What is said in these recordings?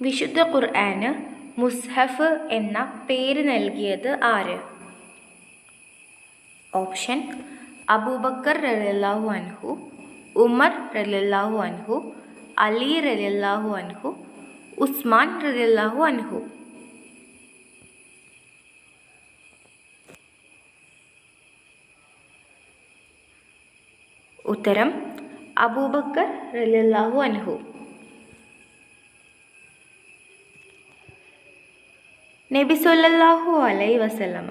വിശുദ്ധ ഖുർആന് മുസ്ഹഫ് എന്ന പേര് നൽകിയത് ആര്? ഓപ്ഷൻ: അബൂബക്കർ റളിയല്ലാഹു അൻഹു, ഉമർ റളിയല്ലാഹു അൻഹു, അലി റളിയല്ലാഹു അൻഹു, ഉസ്മാൻ റളിയല്ലാഹു അൻഹു. ഉത്തരം: അബൂബക്കർ റളിയല്ലാഹു അൻഹു. നബി സല്ലല്ലാഹു അലൈഹി വസല്ലമ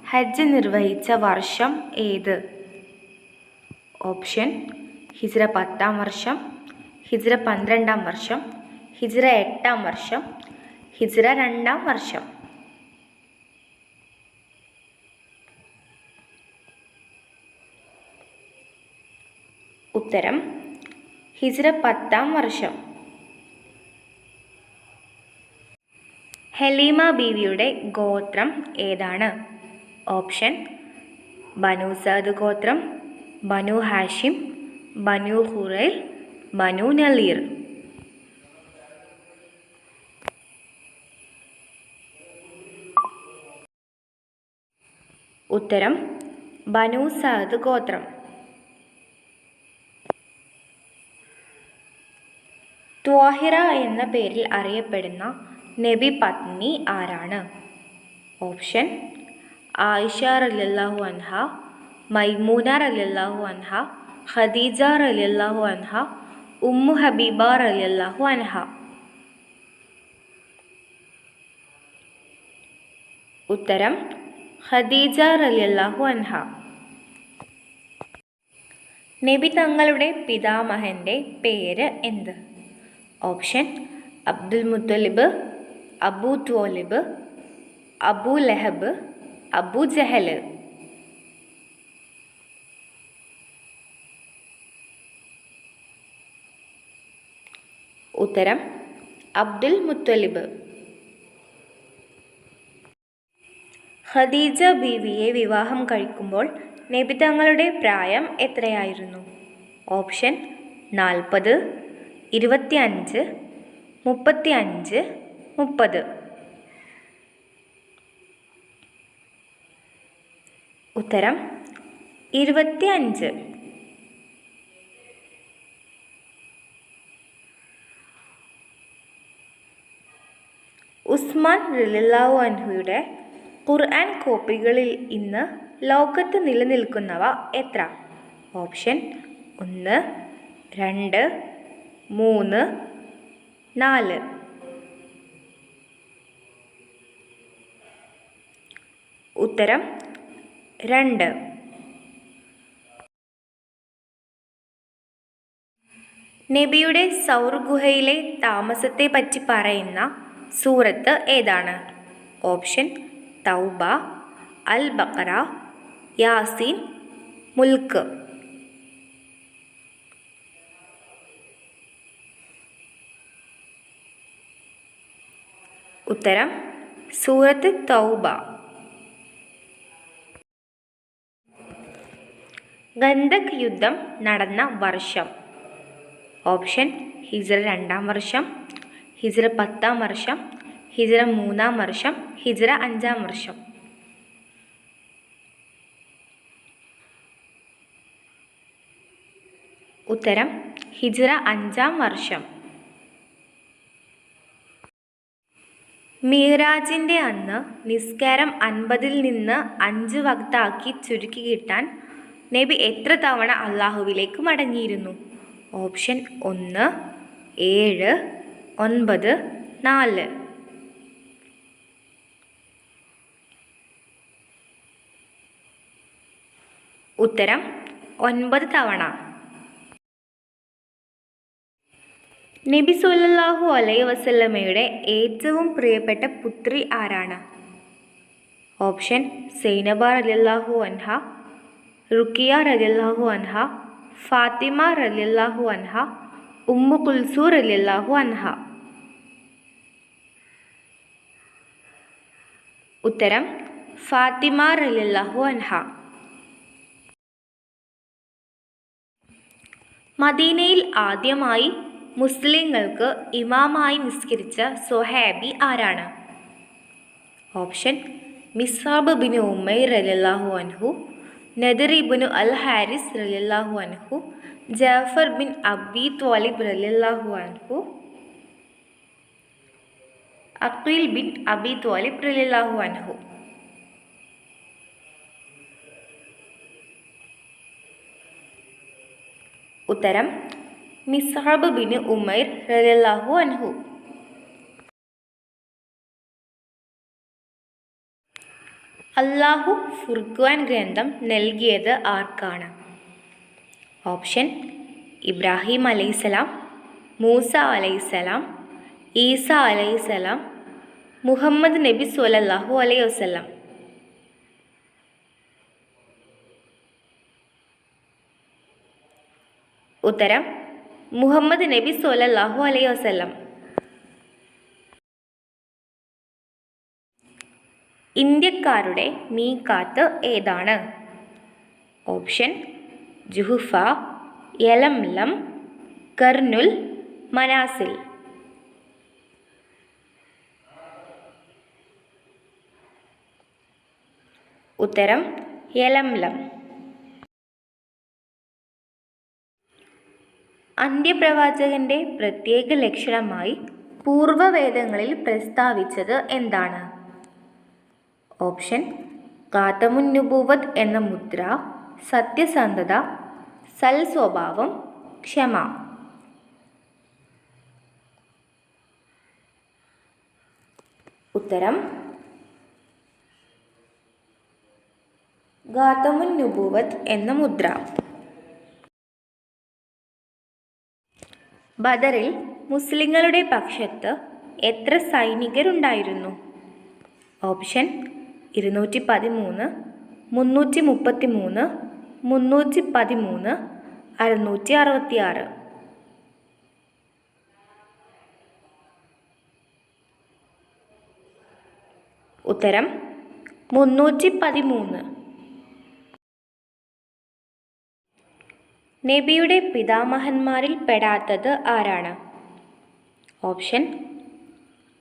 ഹജ്ജ് നിർവഹിച്ച വർഷം ഏത്? ഓപ്ഷൻ: ഹിജ്റ 10-ാം വർഷം, ഹിജ്റ 12-ാം വർഷം, ഹിജ്റ 8-ാം വർഷം, ഹിജ്റ 2-ാം വർഷം. ഉത്തരം: ഹിജ്റ 10-ാം വർഷം. ഹലീമ ബീവിയുടെ ഗോത്രം ഏതാണ്? ഓപ്ഷൻ: ബനു സഅദ് ഗോത്രം, ബനു ഹാഷിം, ബനു ഖുറൈൽ, ബനു നളീർ. ഉത്തരം: ബനു സഅദ് ഗോത്രം. ത്വാഹിറ എന്ന പേരിൽ അറിയപ്പെടുന്ന നബി പത്നി ആരാണ്? ഓപ്ഷൻ: ആയിഷ റളിയല്ലാഹു അൻഹ, മൈമൂന റളിയല്ലാഹു അൻഹ, ഖദീജ റളിയല്ലാഹു അൻഹ, ഉമ്മു ഹബീബ റളിയല്ലാഹു അൻഹ. ഉത്തരം: ഖദീജ റളിയല്ലാഹു അൻഹ. നബി തങ്ങളുടെ പിതാമഹന്റെ പേര് എന്ത്? ഓപ്ഷൻ: അബ്ദുൽ മുത്തലിബ്, അബൂ ത്വാലിബ്, അബൂ ലഹബ്, അബൂ ജഹൽ. ഉത്തരം: അബ്ദുൽ മുത്തലിബ്. ഖദീജ ബീവിയെ വിവാഹം കഴിക്കുമ്പോൾ നബി തങ്ങളുടെ പ്രായം എത്രയായിരുന്നു? ഓപ്ഷൻ: 40, 25, 35, 30. ഉത്തരം: 25. ഉസ്മാൻ റളിയല്ലാഹു അൻഹുയുടെ ഖുർആൻ കോപ്പികളിൽ ഇന്ന് ലോകത്ത് നിലനിൽക്കുന്നവ എത്ര? ഓപ്ഷൻ: 1, 2, 3, 4. ഉത്തരം: 2. നബിയുടെ സൗർ ഗുഹയിലെ താമസത്തെ പറ്റി പറയുന്ന സൂറത്ത് ഏതാണ്? ഓപ്ഷൻ: തൗബ, അൽ ബഖറ, യാസീൻ, മുൽക്ക്. ഉത്തരം: സൂറത്ത് തൗബ. ഖന്തക് യുദ്ധം നടന്ന വർഷം? ഓപ്ഷൻ: ഹിജ്റ 2-ാം വർഷം, ഹിജ്റ 10-ാം വർഷം, ഹിജ്റ 3-ാം വർഷം, ഹിജ്റ 5-ാം വർഷം. ഉത്തരം: ഹിജ്റ 5-ാം വർഷം. മിഅ്റാജിന്റെ അന്ന് നിസ്കാരം 50-ൽ നിന്ന് 5 വഖ്താക്കി ചുരുക്കി കിട്ടാൻ നബി എത്ര തവണ അള്ളാഹുവിലേക്ക് മടങ്ങിയിരുന്നു? ഓപ്ഷൻ: 1, 7, 9, 4. ഉത്തരം: 9 തവണ. നബി സല്ലല്ലാഹു അലൈഹി വസല്ലമയുടെ ഏറ്റവും പ്രിയപ്പെട്ട പുത്രി ആരാണ്? ഓപ്ഷൻ: സൈനബ റളിയല്ലാഹു അൻഹ, റുഖിയ റളിയല്ലാഹു അൻഹ, ഫാത്തിമ റളിയല്ലാഹു അൻഹ, ഉമ്മു കുൽസൂം റളിയല്ലാഹു അൻഹ. ഉത്തരം: ഫാത്തിമ റളിയല്ലാഹു അൻഹ. മദീനയിൽ ആദ്യമായി മുസ്ലിങ്ങൾക്ക് ഇമാമായി നിസ്കരിച്ച സ്വഹാബി ആരാണ്? ഓപ്ഷൻ മിസ്അബ് ബിൻ ഉമൈർ റളിയല്ലാഹു അൻഹു, നദർ ഇബ്നു അൽ ഹാരിസ് റളിയല്ലാഹു അൻഹു, ജാഫർ ബിൻ അബി ത്വാലിബ് റളിയല്ലാഹു അൻഹു, അഖീൽ ബിൻ അബി ത്വാലിബ് റളിയല്ലാഹു അൻഹു. ഉത്തരം മിസ്അബ് ബിൻ ഉമൈർ റളിയല്ലാഹു അൻഹു. അല്ലാഹു ഫുർഖാൻ ഗ്രന്ഥം നൽകിയത് ആർക്കാണ്? ഓപ്ഷൻ ഇബ്രാഹിം അലൈഹിസ്സലാം, മൂസ അലൈഹിസ്സലാം, ഈസ അലൈഹിസ്സലാം, മുഹമ്മദ് നബി സ്വല്ലല്ലാഹു അലൈഹി വസല്ലം. ഉത്തരം മുഹമ്മദ് നബി സ്വല്ലല്ലാഹു അലൈഹി വസല്ലം. ഇന്ത്യക്കാരുടെ മീഖാത്ത് ഏതാണ്? ഓപ്ഷൻ ജുഹ്ഫ, യലംലം, കർനുൽ, മനാസിൽ. ഉത്തരം യലംലം. അന്ത്യപ്രവാചകന്റെ പ്രത്യേക ലക്ഷണമായി പൂർവ്വവേദങ്ങളിൽ പ്രസ്താവിച്ചത് എന്താണ്? ഓപ്ഷൻ ഖാതമുൻ നുബുവത്ത് എന്ന മുദ്ര, സത്യസന്ധത, സൽ സ്വഭാവം, ക്ഷമ. ഉത്തരം ഖാതമുൻ നുബുവത്ത് എന്ന മുദ്ര. ബദറിൽ മുസ്ലിങ്ങളുടെ പക്ഷത്ത് എത്ര സൈനികരുണ്ടായിരുന്നു? ഓപ്ഷൻ 213, 333, 313, 666. ഉത്തരം 313. നബിയുടെ പിതാമഹന്മാരിൽ പെടാത്തത് ആരാണ്? ഓപ്ഷൻ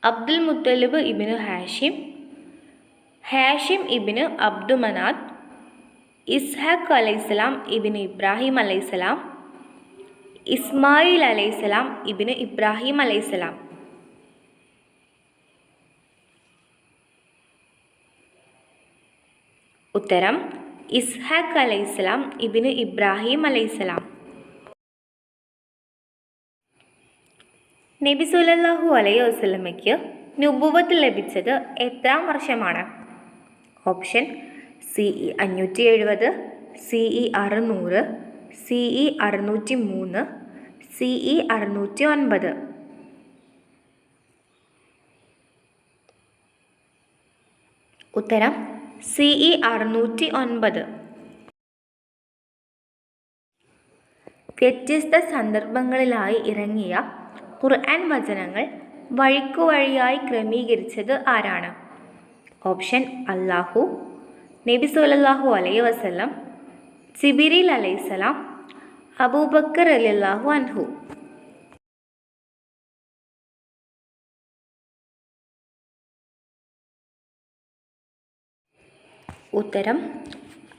അബ്ദുൽ മുത്തലിബ് ഇബ്നു ഹാഷിം, ഹാഷിം ഇബ്നു അബ്ദുമനാത്ത്, ഇസ്ഹാഖ് അലൈഹിസ്സലാം ഇബ്നു ഇബ്രാഹിം അലൈഹിസ്സലാം, ഇസ്മായിൽ അലൈഹിസ്സലാം ഇബ്നു ഇബ്രാഹിം അലൈഹിസ്സലാം. ഉത്തരം ഇസ്ഹാഖ് അലൈഹിസ്സലാം ഇബ്നു ഇബ്രാഹിം അലൈഹിസ്സലാം. നബി സല്ലല്ലാഹു അലൈഹി വസല്ലമയ്ക്ക് നുബുവത്ത് ലഭിച്ചത് എത്രാം വർഷമാണ്? Option CE 570, CE 600, CE 603, CE 609. ഉത്തരം CE 609. വ്യത്യസ്ത സന്ദർഭങ്ങളിലായി ഇറങ്ങിയ ഖുർആൻ വചനങ്ങൾ വഴിക്കുവഴിയായി ക്രമീകരിച്ചത് ആരാണ്? ഓപ്ഷൻ അല്ലാഹു, നബി സല്ലല്ലാഹു അലൈഹി വസല്ലം, ജിബ്രീൽ അലൈഹിസ്സലാം, അബൂബക്കർ റളിയല്ലാഹു അൻഹു. ഉത്തരം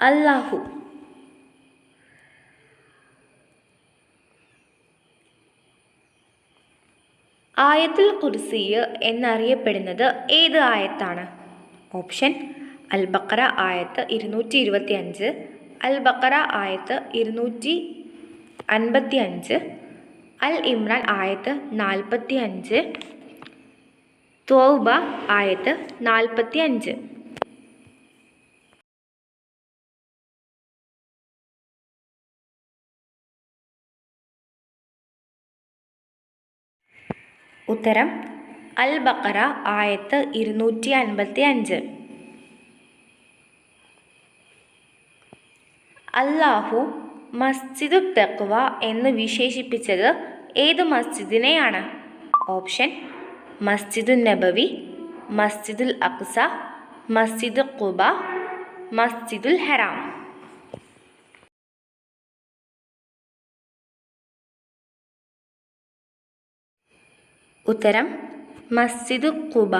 അല്ലാഹു. ആയത്തുൽ ഖുർസിയ് എന്നറിയപ്പെടുന്നത് ഏത് ആയത്താണ്? ഓപ്ഷൻ അൽ ബഖറ ആയത്ത് 225, അൽ ബഖറ ആയത്ത് 255, അൽ ഇമ്രാൻ ആയത്ത് 45, തൗബ ആയത്ത് 45. ഉത്തരം അൽ ബഖറ ആയത്ത് 255. അല്ലാഹു മസ്ജിദു തഖ്വ എന്ന് വിശേഷിപ്പിച്ചത് ഏത് മസ്ജിദിനെയാണ്? ഓപ്ഷൻ മസ്ജിദുൻ നബവി, മസ്ജിദുൽ അഖ്സ, മസ്ജിദ് ഖുബ, മസ്ജിദുൽ ഹറാം. ഉത്തരം മസ്ജിദ് ഖുബ.